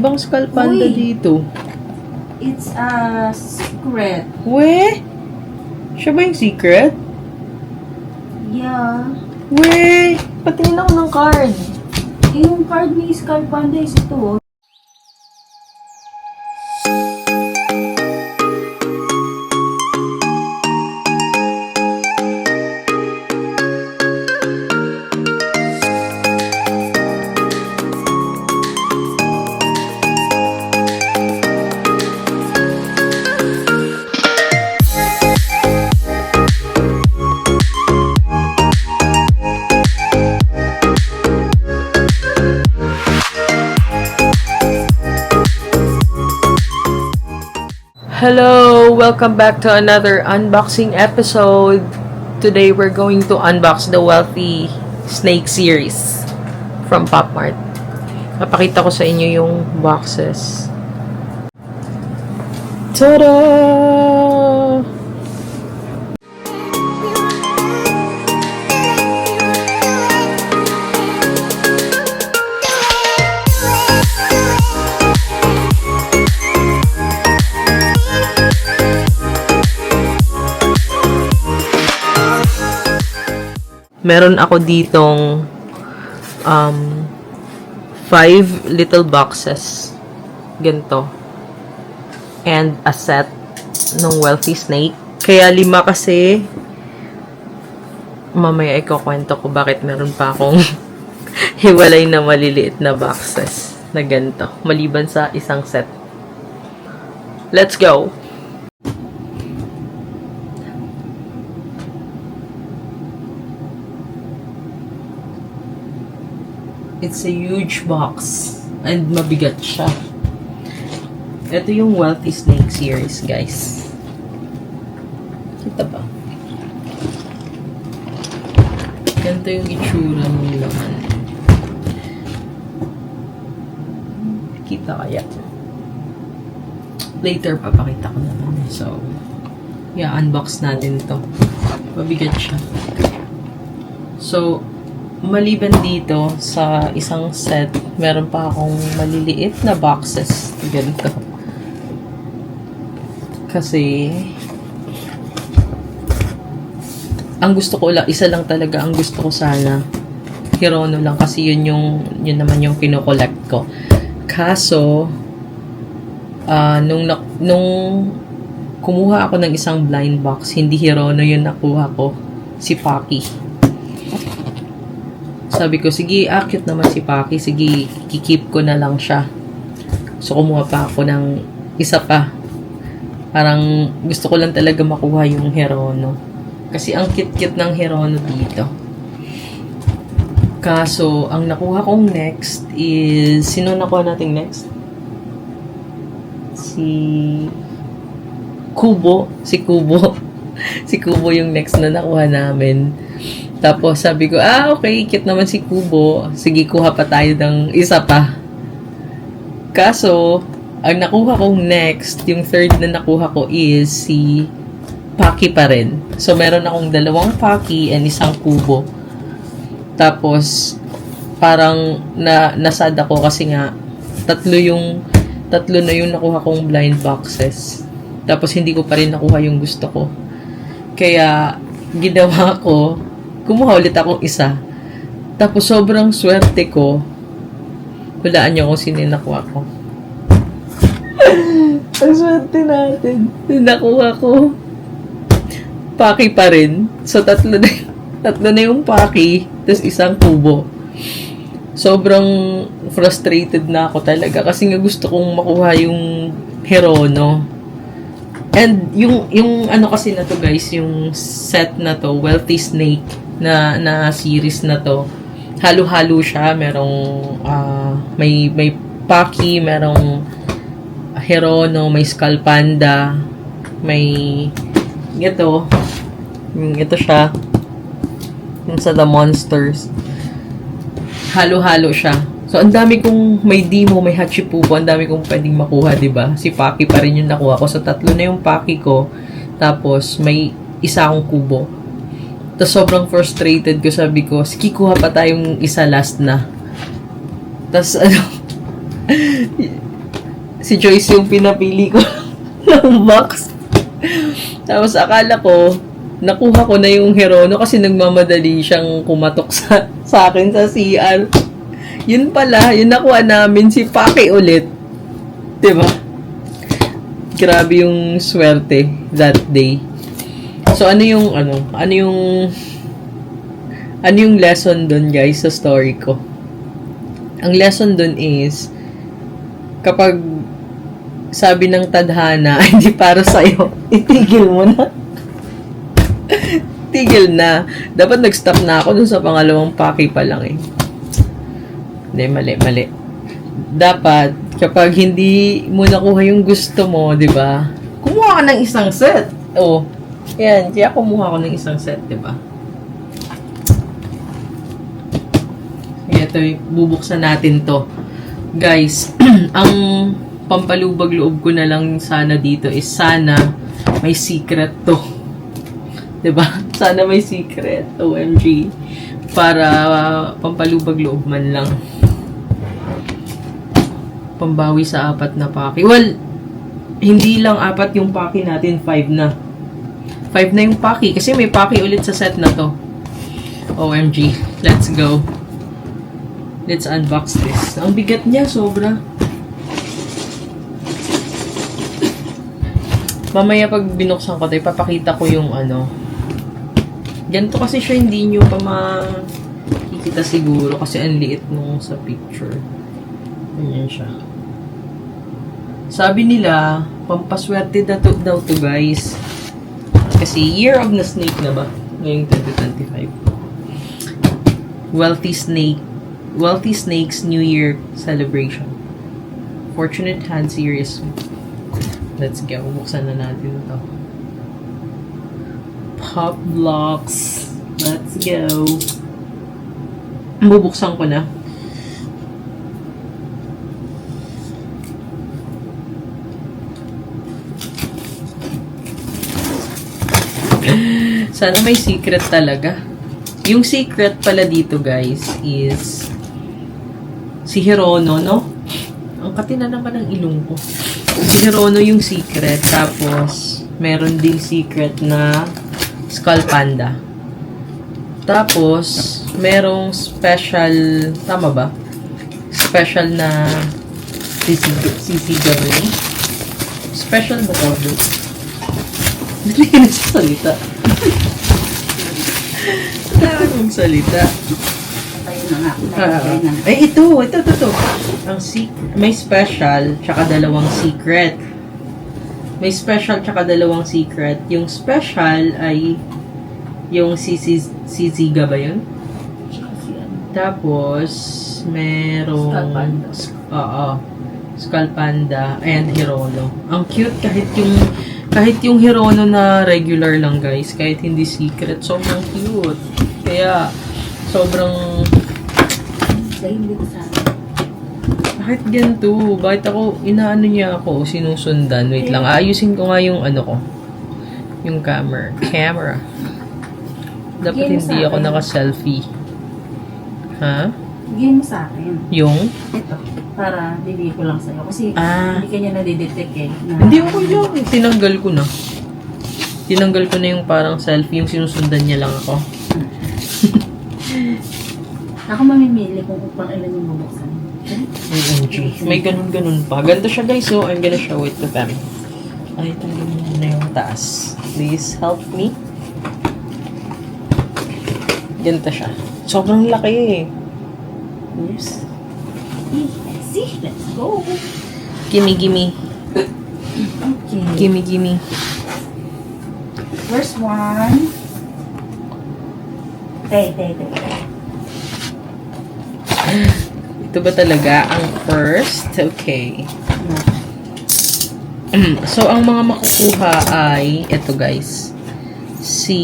Bang Skull Panda Uy. dito? It's a secret. We? Siya ba yung secret? Yeah. We? Patingin ako ng card. Yung card ni Skull Panda is ito. Hello! Welcome back to another unboxing episode. Today we're going to unbox the Wealthy Snake series from Pop Mart. Napakita ko sa inyo yung boxes. Tada! Meron ako ditong 5 little boxes. Ganito. And a set ng Wealthy Snake. Kaya 5 kasi. Mamaya ikukwento ko bakit meron pa akong hiwalay na maliliit na boxes na ganito. Maliban sa isang set. Let's go! It's a huge box. And mabigat siya. Ito yung Wealthy Snake series, guys. Kita ba? Ganito yung itsura ng laman. Kita kaya? Later, papakita ko naman. So, yeah, unbox natin to. Mabigat siya. So, maliban dito sa isang set, meron pa akong maliliit na boxes. Ganito. Kasi, ang gusto ko lang, isa lang talaga ang gusto ko sana. Hirono lang kasi yun naman yung kinokollect ko. Kaso, nung kumuha ako ng isang blind box, hindi Hirono yung nakuha ko. Si Pocky. Sabi ko, sige, cute naman si Pocky. Sige, kikip ko na lang siya. So, kumuha pa ako ng isa pa. Parang gusto ko lang talaga makuha yung Hirono. Kasi ang cute-cute ng Hirono dito. Kaso, ang nakuha kong next is... Sino nakuha natin next? Si Kubo. Si Kubo. Si Kubo yung next na nakuha namin. Tapos sabi ko, okay, cute naman si Kubo. Sige, kuha pa tayo ng isa pa. Kaso, ang nakuha kong next, yung third na nakuha ko is si Pocky pa rin. So, meron akong 2 Pocky and isang Kubo. Tapos, parang nasad ako kasi nga, tatlo na yung nakuha kong blind boxes. Tapos, hindi ko pa rin nakuha yung gusto ko. Kaya, ginawa ko, kumuha ulit akong isa. Tapos, sobrang swerte ko. Hulaan niyo kung sino yung nakuha ko. Ang swerte natin. Nakuha ko. Pocky pa rin. So, tatlo na yung Pocky. Tapos, isang Kubo. Sobrang frustrated na ako talaga. Kasi nga gusto kong makuha yung Hirono. And, yung ano kasi na to guys, yung set na to, Wealthy Snake, na series na to, halo-halo siya. Merong may Pocky, merong Hirono, may Skull Panda, may ito siya, yung sa The Monsters. Halo-halo siya. So, ang dami kong may Dimo, may Hachipupo, ang dami kong pwedeng makuha, diba? Si Pocky pa rin yung nakuha ko. So, 3 na yung Pocky ko. Tapos, may isa akong Kubo. Tapos sobrang frustrated ko, sabi ko, sige, kuha pa tayong isa last na. Tapos si Joyce yung pinapili ko ng box. Tapos akala ko, nakuha ko na yung Herono kasi nagmamadali siyang kumatok sa akin sa CR. Yun pala, yun nakuha namin si Paki ulit. Diba? Grabe yung swerte that day. So, ano yung lesson dun, guys, sa story ko? Ang lesson dun is, kapag sabi ng tadhana, hindi para sa'yo, itigil mo na. Tigil na. Dapat nag-stop na ako dun sa pangalawang paki pa lang eh. Hindi, mali. Dapat, kapag hindi mo nakuha yung gusto mo, di ba? Kumuha ka ng isang set. Oh, yan. Kaya kumuha ko ng isang set, di ba? Ito, bubuksan natin to. Guys, ang pampalubag loob ko na lang sana dito is sana may secret to. Diba? Sana may secret. OMG. Para pampalubag loob man lang. Pambawi sa 4 na paki. Well, hindi lang 4 yung paki natin, 5 na. 5 na yung paki. Kasi may paki ulit sa set na to. OMG. Let's go. Let's unbox this. Ang bigat niya, sobra. Mamaya pag binuksan ko tayo, papakita ko yung ano. Ganito kasi siya, hindi nyo pa makikita siguro kasi ang liit nung sa picture. Ganyan siya. Sabi nila, pampaswerte daw to guys. Kasi year of the snake na ba? Ngayong 2025. Wealthy Snake's New Year celebration. Fortunate Hand Series. Let's go. Buksan na natin ito. Pop blocks. Let's go. Bubuksan ko na. Sana may secret talaga. Yung secret pala dito, guys, is si Herono, no? Ang katina naman ng ilong ko. Si Herono yung secret. Tapos, meron ding secret na Skull Panda. Tapos, merong special, tama ba? Special na CC Gabri. Special ba ito? Hindi ka nagsasalita. Kailangan magsalita. Ito. Ang may special, tsaka dalawang secret. May special, tsaka dalawang secret. Yung special ay yung Siziga ba yun? Tapos, merong Skull Panda and Herono. Ang cute kahit yung Herono na regular lang, guys, kahit hindi secret, sobrang cute. Kaya, sobrang... Bakit ganito? Bakit ako, inaano niya ako, sinusundan? Wait lang, ayusin ko nga yung ano ko. Yung camera. Dapat hindi ako naka-selfie. Ha? Bigyan mo sa akin. Yung? Ito. Para bibigay ko lang sa'yo. Kasi hindi ka niya nadidetect eh. Hindi ako yung tinanggal ko na. Tinanggal ko na yung parang selfie, yung sinusundan niya lang ako. Ako mamimili kung upang ilan yung bubuksan. OMG. May ganun-ganun pa. Ganito siya, guys. So, I'm gonna show it to them. Ay, tanggalin mo na yung taas. Please help me. Ganito siya. Sobrang laki eh. Oops. See, let's go. Gimme. Okay. Gimme. First one. Tay. Ito ba talaga ang first? Okay. So, ang mga makukuha ay ito, guys. Si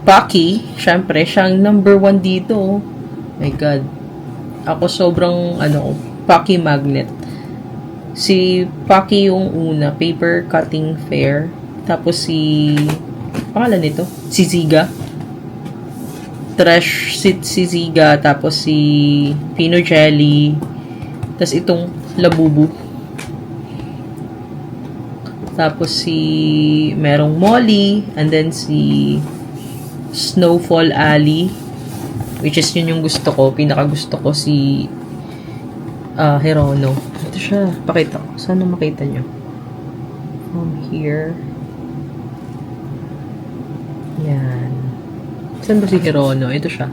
Paki, syempre, siyang number 1 dito. My God. Ako sobrang, Paki magnet. Si Paki yung una, paper cutting fair. Tapos pangalan nito? Si Ziga. Trash si Ziga. Tapos si Pino Jelly. Tapos itong Labubu. Tapos merong Molly, and then si Snowfall Alley, which is yun yung gusto ko. Pinaka gusto ko si Hirono. Ito siya. Pakita ko. Sana makita nyo. From here. Yan. Saan ba si Hirono? Ito siya.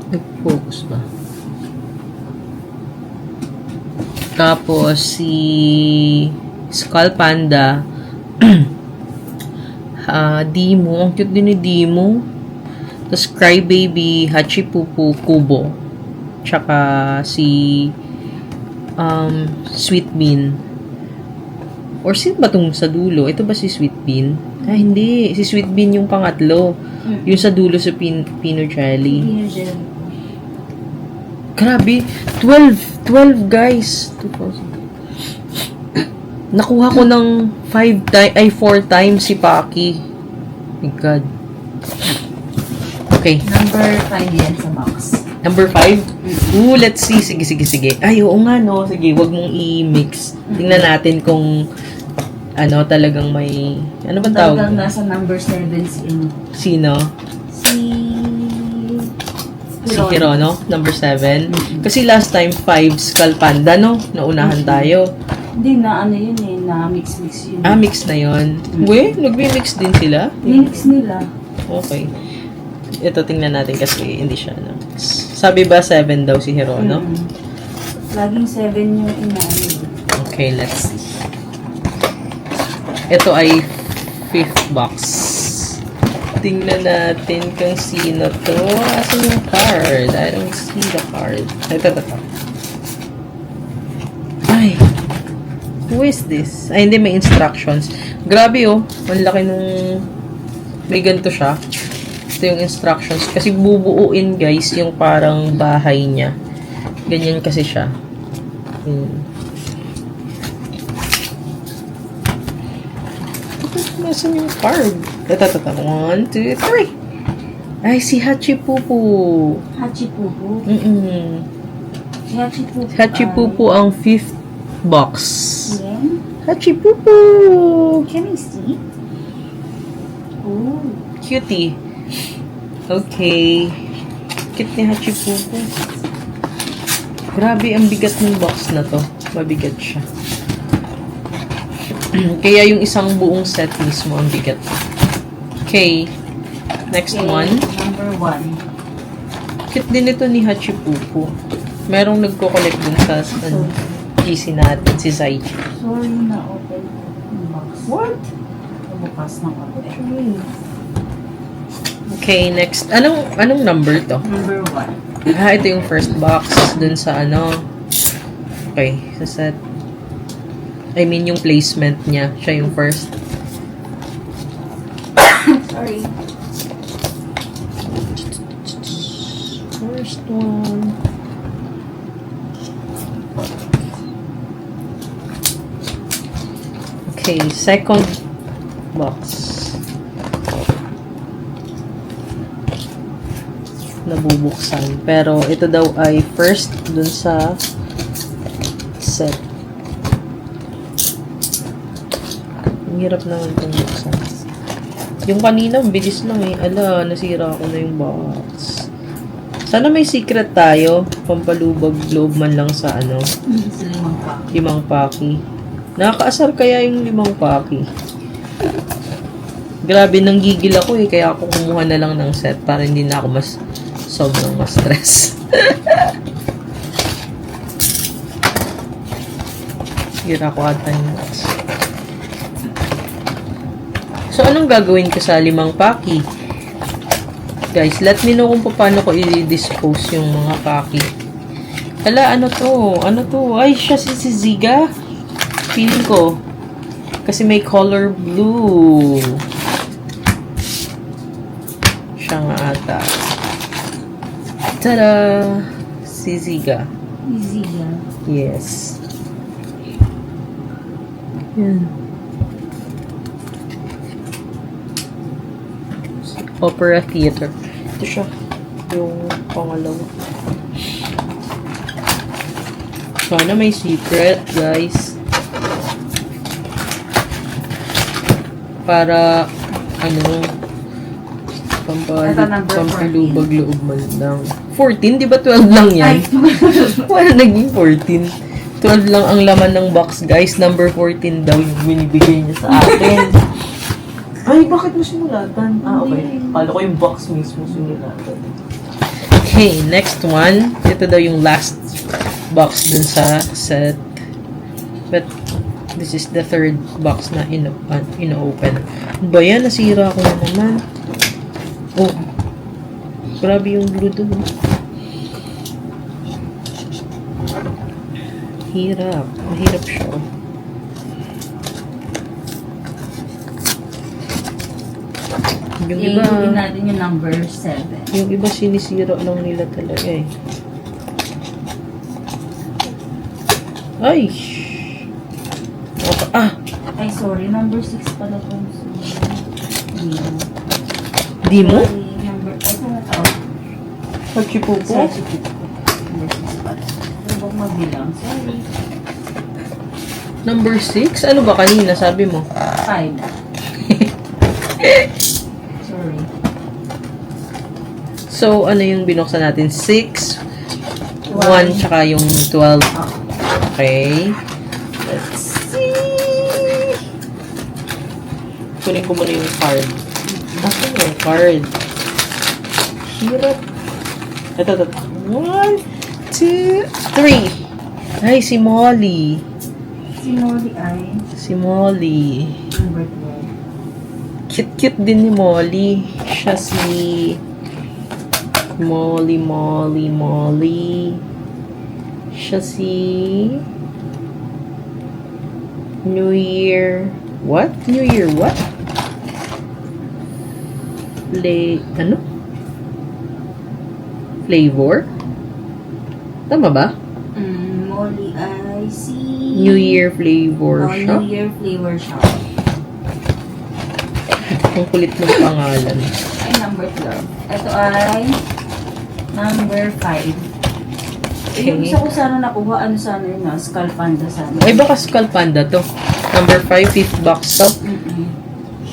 Nag-focus ba? Tapos si Skull Panda. Dimo. Ang cute din ni Dimo. Tapos Crybaby, Hachipupu, Kubo. Tsaka si Sweet Bean. Or sino ba itong sa dulo? Ito ba si Sweet Bean? Hindi. Si Sweet Bean yung pangatlo. Yung sa dulo sa Pino Jelly. Pino Jelly. Grabe. 12 guys. 2,000. Nakuha ko ng 4 times si Paki. My God. Okay. Number 5 yan sa box. Number 5? Let's see. Sige. Ay, oo nga, no. Sige, wag mong i-mix. Tingnan natin kung talagang may... Ano ba tawag? Talagang nasa number 7 Sino? Si Hirono, number 7. Kasi last time, 5 Skull Panda, no? Naunahan tayo. Hindi na yun na mix yun. Mix na yun. Nagmi-mix din sila? Mix nila. Okay. Ito, tingnan natin kasi hindi siya, no? Sabi ba 7 daw si Hirono? Laging 7 yung inaano. Okay, let's see. Ito ay 5th box. Tingnan natin kung sino to. Asan yung card? I don't see the card. Ito. Ay. Who is this? Ay, hindi. May instructions. Grabe, oh. Ang laki nung... May ganito siya. Ito yung instructions. Kasi bubuuin, guys, yung parang bahay niya. Ganyan kasi siya. Nasaan yung card? Ito. 1, 2, 3. Ay, si Hachipupu. Hachipupu? Hachipupu ang 5th box. Yan. Hachipupu! Can I see? Oh. Cutie. Okay. Cute ni Hachipupu. Grabe, ang bigat ng box na to. Mabigat siya. Kaya yung isang buong set mismo ang bigat. Okay. Next one. Number 1. Cute din ito ni Hachipupu. Merong nagko-collect dun sa GC natin, si Zaichi. Sorry na open yung box. What? Bukas ng open. Okay, next. Anong number to? Number 1. Ito yung first box dun sa Okay, sa set. I mean, yung placement niya. Siya yung first. Sorry. First one. Okay, second box. Nabubuksan. Pero ito daw ay first dun sa set. Ang hirap naman itong buksan. Yung kanina, bilis lang eh. Ala, nasira ako na yung box. Sana may secret tayo. Pampalubag loob man lang sa Sa 5 pack. 5 paki. Nakakaasar kaya yung 5 paki. Grabe, nanggigil ako eh. Kaya ako kumuha na lang ng set para hindi na ako sobrang stress. Sira ko ata yung box. So, anong gagawin ko sa 5 paki? Guys, let me know kung paano ko i-dispose yung mga paki. Hala, ano to? Ay, siya si Ziga. Feeling ko. Kasi may color blue. Siya nga ata. Tada! Si Ziga. Easy yan. Yes. Yan. Opera Theater. Ito siya. Yung pangalawa. Sana may secret, guys. Para, ano, Ito, number 14. pampalubag loob man lang. 14? Di ba 12 lang yan? Ay, Wala naging 14. 12 lang ang laman ng box, guys. Number 14 daw yung binibigay niya sa akin. Ay, bakit mo sinulatan? Ah, okay. Kala ko yung box mismo sinulatan. Okay, next one. Ito daw yung last box dun sa set. But, this is the third box na ino-open. Ano ba yan? Nasira ko na naman. Oh. Grabe yung glue dun. Hirap. Mahirap siya. Yung iba, i-gawin natin yung number 7. yung iba sinisira lang nila talaga eh. Ay! Okay. Ah! Ay, sorry. Number 6 pala po. Di mo? Number, ay, ito na ito. Pachipupo? Number 6 pala. Ano bang magbilang? Sorry. Number 6? Ano ba kanina sabi mo? 5. Sorry. So, ano yung binuksan natin? 6, 1, tsaka yung 12. Oh. Okay. Let's see. Kunin ko muna yung card. Asan yung card? Hirap. Ito. 1, 2, 3. Ay, si Molly. Si Molly ay Si Molly. number 12. Cute-cute din ni Molly. Siya si Molly. Siya si New Year. What? New Year what? Ano? Flavor? Tama ba? Molly ay si New Year Flavor shop? New Year flavor shop. Ang kulit ng pangalan. Ay, number 12. Ito ay number 5. Yung isa ko sana nakuha, ano sana yun, Skull Panda sana. Ay, baka Skull Panda to. Number 5, 5th box to.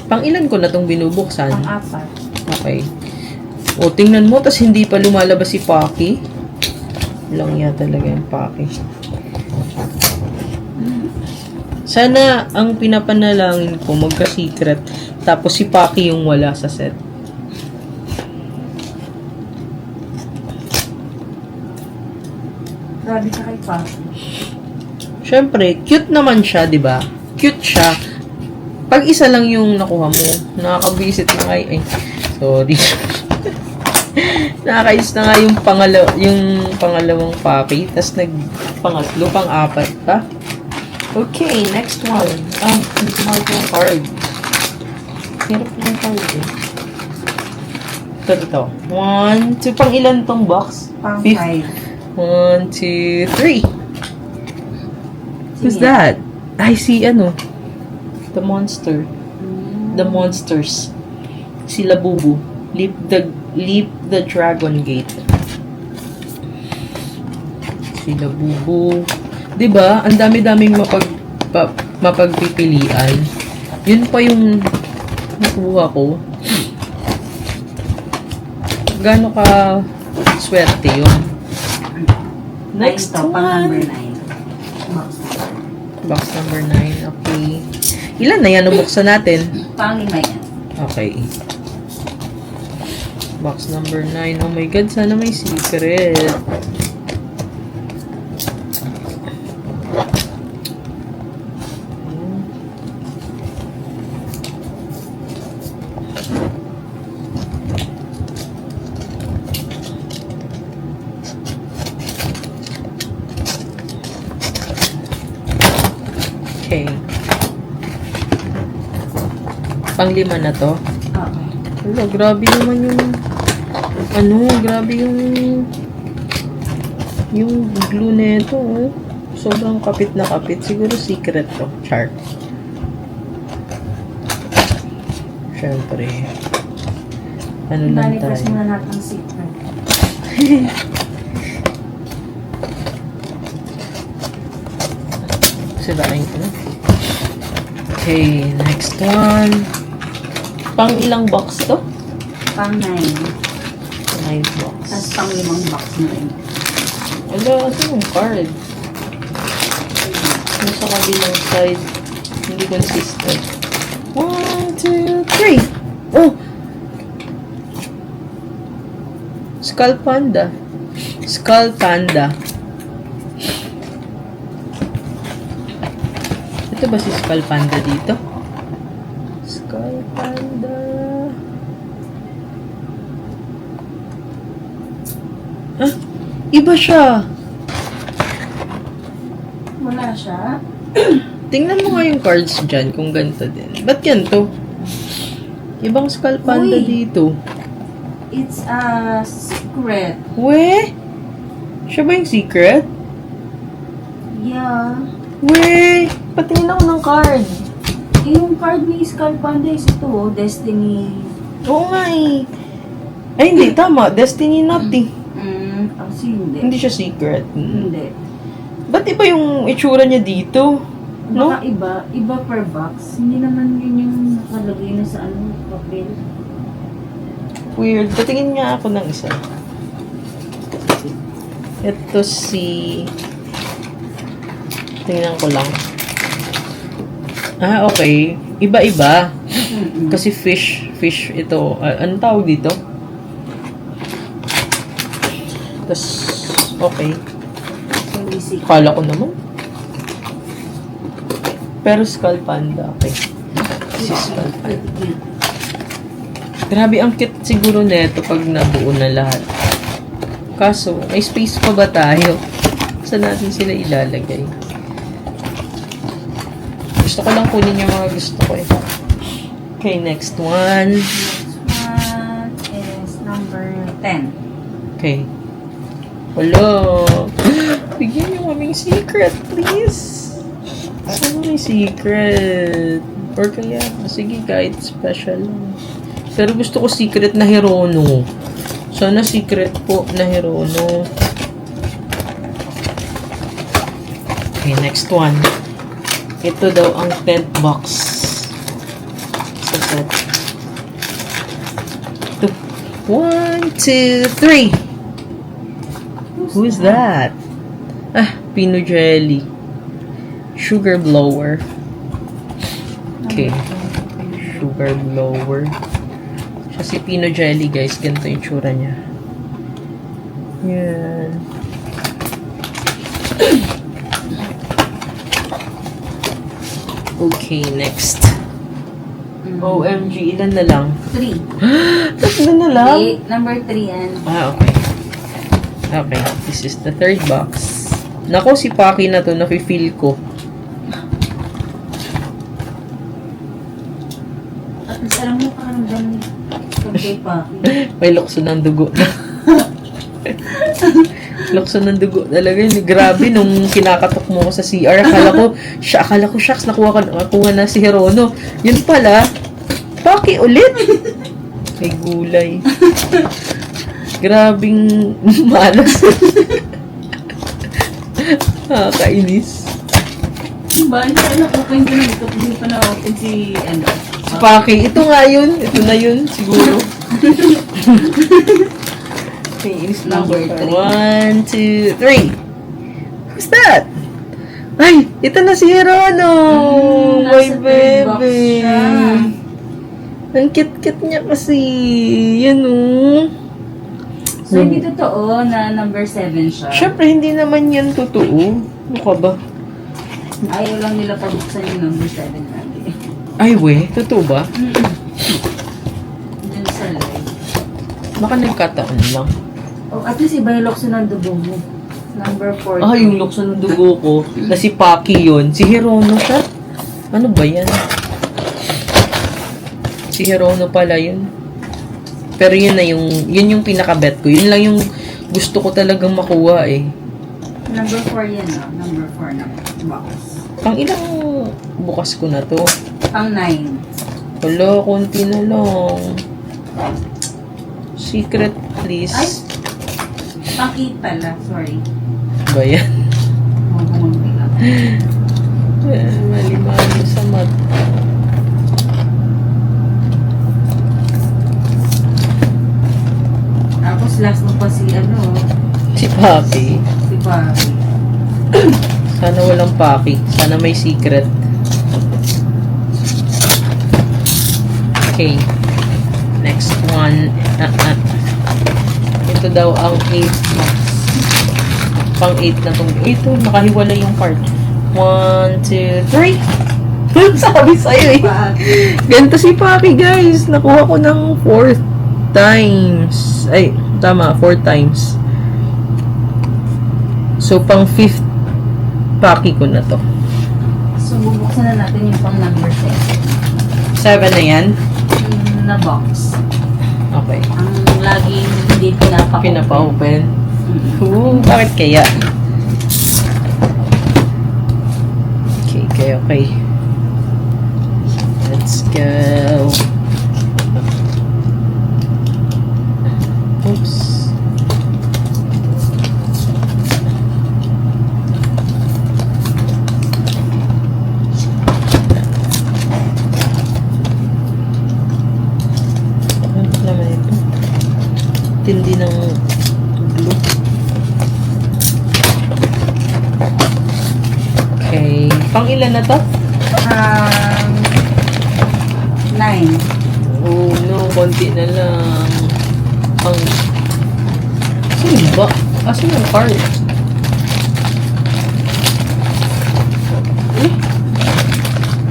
Pang ilan ko na tong binubuksan? Pang-apat. Okay. O, tingnan mo, tas hindi pa lumalabas si Pocky. Lang yan talaga yung Pocky. Sana ang pinapanalangin ko magka-secret. Tapos si Pocky yung wala sa set. Grabe ka kay Papi. Siyempre, cute naman siya, di ba? Cute siya. Pag isa lang yung nakuha mo, nakakabisit na nga ay, sorry. Nakakais na nga yung pangalawang Pocky, tas pangatlo, pang-apat pa. Okay, next one. Mahal yung card. Hirap yung card eh. Ito. 1, 2, pang ilan tong box? Pang-5. 1, 2, 3. Who's that? I see, the monster. The monsters. Si Labubu. Leap the dragon gate. Si Labubu. Diba? Ang dami-daming mapagpipilian. Yun pa yung nakuha ko. Gano'n ka swerte yun. Next Ito, pang number one. 9. Box number 9. Okay. Ilan na yan nabuksan natin? Pang-5 yan. Okay. Box number 9. Oh my God, sana may secret. Okay. Pang-5 na to. Oo. Wala, grabe naman grabe yung glue nito, oh. Sobrang kapit na kapit. Siguro secret to. Char. Siyempre. Ano lang Nalipas tayo. muna natin secret. Sirain ko na. Okay, next one. Pang ilang box to? Pang 9. 9 box. Tapos pang 5 box na rin. Ala, ito yung card. Yung sa kabilang side, hindi consistent. 1, 2, 3! Oh! Skull Panda. Skull Panda. Ito ba si Skull Panda dito? Skull Panda. Ah, iba siya. Wala siya. Tingnan mo nga yung cards dyan kung ganito din. Ba't yan to? Ibang Skull Panda Uy. dito. It's a secret. We? Siya ba yung secret? Yeah. We? Patingin ako ng card. Eh, yung card ni Skull Panda is ito, oh, Destiny. Oo nga eh. Ay, hindi. Tama. Destiny not eh. Kasi hindi. Hindi siya secret. Hindi. Ba't iba yung itsura niya dito? No? Baka iba per box. Hindi naman yun yung nakalagay na sa papel. Weird. Patingin nga ako ng isa. Ito si... Tingnan ko lang. Ah, okay. Iba-iba. Kasi fish ito. Anong tawag dito? Tapos, okay. Hindi secret. Kala ko naman. Pero Skull Panda. Okay. Si Skull Panda. Grabe, ang cute siguro neto pag nabuo na lahat. Kaso, may space pa ba tayo? Saan natin sila ilalagay? Gusto ko lang kunin yung mga gusto ko eh. Okay, next one. Next one is number 10. Okay. Hello. Bigyan niyo kaming secret, please. Saan may secret? Or kaya, sige, kahit special lang. Pero gusto ko secret na Hirono. Sana secret po na Hirono. Okay, next one. Ito daw ang 10th box sa set. 1, 2, 3. Who's that? Ah, Pino Jelly. Sugar blower. Okay. Sugar blower. Siya si Pino Jelly, guys. Ganito yung tsura niya. Yan. Okay, next. OMG, ilan na lang? 3. Tatlo na lang? Number 3 yan. Ah, okay. Okay, this is the third box. Nako, si Paki na to, nafe-feel ko. At least alam mo parang ganun kay Paki. May lukso ng dugo na. Lukso ng dugo talaga yun. Grabe, nung kinakatok mo ko sa CR, akala ko, shucks, nakuha na si Hirono. Yun pala, Paki ulit. May gulay. Grabing malas. Kainis. Ba, hindi ka na-open ko na dito. Hindi pa na-open si, Si Paki. Ito nga yun. Ito na yun, siguro. Okay, is Number 3. 1, 2, 3. Who's that? Ay, ito na si Hirono. My Nasa third box baby. siya. Ang cute-cute niya kasi. Yan oh. So, hindi totoo na number 7 siya. Siyempre, hindi naman yan totoo. Ano ka ba? Ayaw lang nila pabuksan yung number 7 natin. Ay, we. Totoo ba? Dun sa live. Baka nagkataon lang. Oh, at least iba yung lokso ng dugo mo. Number 4. Ah, yung lukso ng dugo ko. Na si Paki yun. Si Hirono siya? Ano ba yan? Si Hirono pala yun. Pero yun yung pinaka-bet ko. Yun lang yung gusto ko talagang makuha eh. Number 4 yan, no? Number 4 na box. Pang ilang bukas ko na to? Pang 9. Wala, konti na lang. Secret, please. Ay! Pang 8 pala, sorry. Ba yan? Huwag lang. Mali-mali sa mata. Tapos last mo pa si Si Papi. si Papi. Sana walang Paki. Sana may secret. Okay. Next one. Ito daw ang 8 box. Pang 8 na tong. Ito, nakahiwalay yung part. 1, 2, 3. Sabi sa'yo eh. Ganito si Paki, guys. Nakuha ko ng 4 times. Ay, tama. 4 times. So, pang 5th Paki ko na to. So, bubuksan na natin yung pang number 7. 7 na yan. Na box. Okay. Ang laging hindi Pinapa-open. Bakit kaya? Okay. Let's go. Oops. Ano naman ito? Tindi ng glue. Okay. Pang ilan na to? 9. Oh no, konti na lang. Pang... Sino ba? Asan yung card?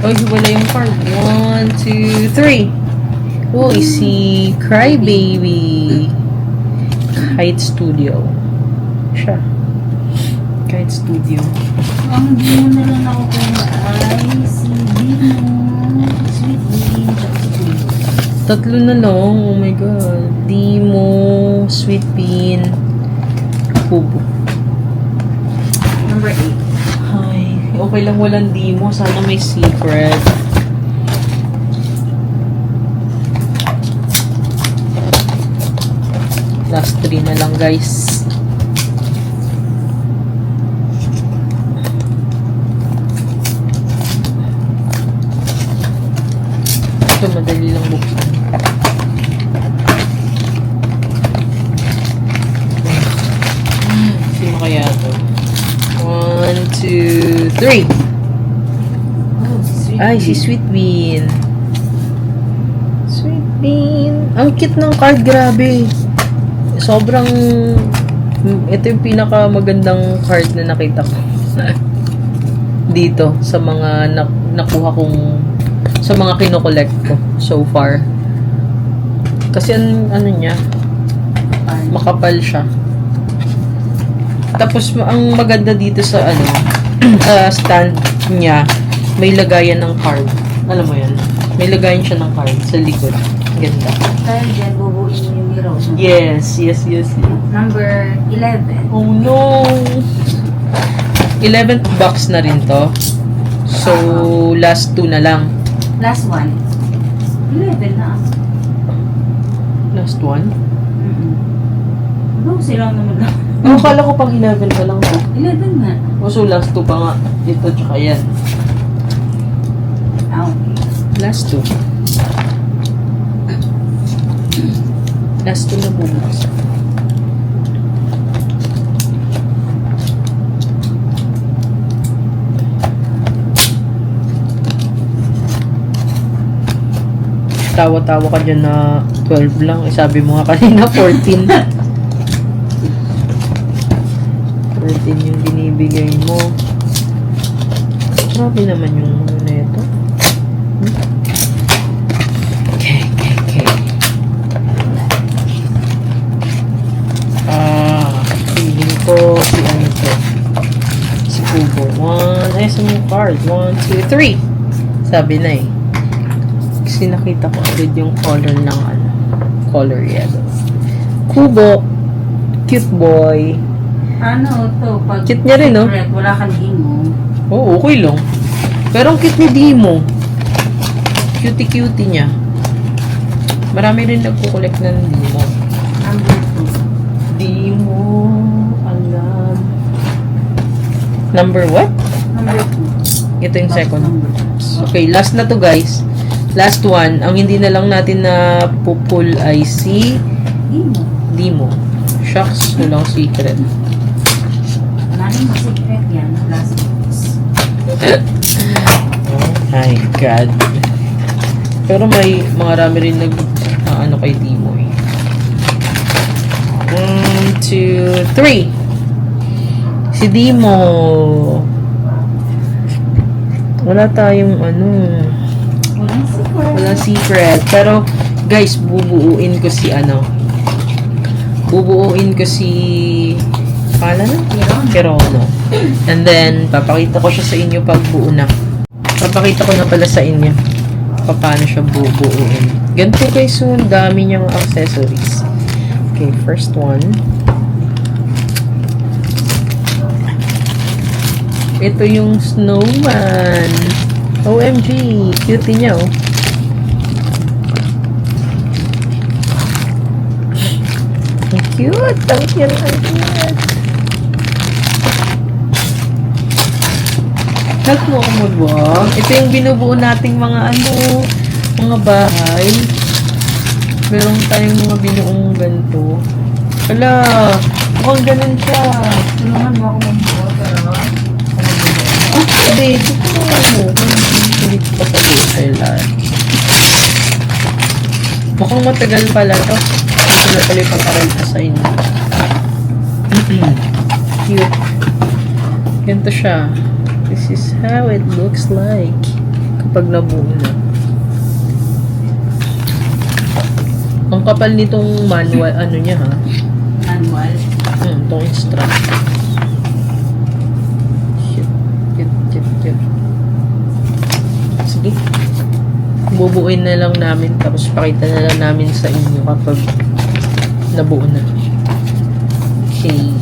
Oh, wala yung card. 1, 2, 3. Oh, si Crybaby. Kite Studio. Siya. Kite Studio. Ang hindi mo na lang nakukuha ay si Dino, Sweet Bean, at si Kubo. Tatlo na lang. Oh my God. Dimo, Sweet Bean, Kubo. Number 8. Ay, okay lang walang Dimo. Sana may secret. Last 3 na lang, guys. Ito, madali lang buksan. Sino kaya ito? 1, 2, 3. Oh, si Sweet Ay, Bean. si Sweet Bean. Sweet Bean. Ang cute ng card, grabe. Sobrang... Ito yung pinakamagandang card na nakita ko. Dito, sa mga nakuha kong... Sa mga kinokollect ko so far. Kasi ano niya, makapal siya. Tapos, ang maganda dito sa stand niya, may lagayan ng card. Alam mo yan? May lagayan siya ng card sa likod. Ganda. Dahil dyan, bubuin mo yung hero. Yes. Number 11. Oh no! 11th box na rin to. So, last 2 na lang. Last one. 11 na. Last 1? Ano silang naman lang? Oh, kala ko pang 11 pa lang to. 11 nga. Oh, so last 2 pa nga. Ito, tsaka yan. Okay. Last 2. Last 2 na bukas. Tawa-tawa ka dyan na 12 lang. Sabi mo nga kanina 14. 14 yung binibigay mo. Grabe naman yung ano na ito. Okay. Feeling ko si ano to. Si Kubo. 1. Ay, sa yung card. 1, 2, 3. Sabi na eh. Kasi nakita ko agad yung color ng color yellow. Kubo. Cute boy. Ano to? Pag Cute niya rin, no? correct, wala kang Dimo. Oo, okay lang. Pero ang cute ni Dimo. Cutie-cutie niya. Marami rin nagkukolekt ng Dimo. Number 2. Dimo, alam. Number what? Number 2. Ito yung Box second. number. Okay, last na to guys. Last one. Ang hindi na lang natin na pupull ay si Imo. Dimo. Shucks, walang secret. Maraming secret yan. Last box. Oh my God. Pero may mga rami rin ano kay Dimo eh. 1, 2, 3. Si Dimo. Wala tayong ano. Walang secret. Walang secret. Pero, guys, bubuuin ko si ano. Bubuuin ko si pala na? Kerono. And then, papakita ko siya sa inyo pag buo na. Papakita ko na pala sa inyo paano siya bubuuin. Ganito guys, so dami niyang accessories. Okay, first one. Ito yung snowman. OMG, cute niya oh. Ang cute, ang cute, ang cute. Help mo ako mag-walk. Ito yung binubuo nating mga mga bahay. Meron tayong mga binuong ganito. Wala, mukhang ganun siya. Tulungan mo ako magbuo, pero Hindi, dito mo. Hindi ko pa kailan. Mukhang matagal pala to. Wala pala yung pag-aral pa sa inyo. Cute. Ganito siya. This is how it looks like kapag nabuo na. Ang kapal nitong manual, ano niya ha? manual. Itong instructions. Cute. Sige. Bubuuin na lang namin tapos pakita na lang namin sa inyo kapag nabuo na. Okay.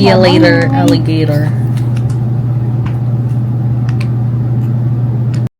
See you later, alligator.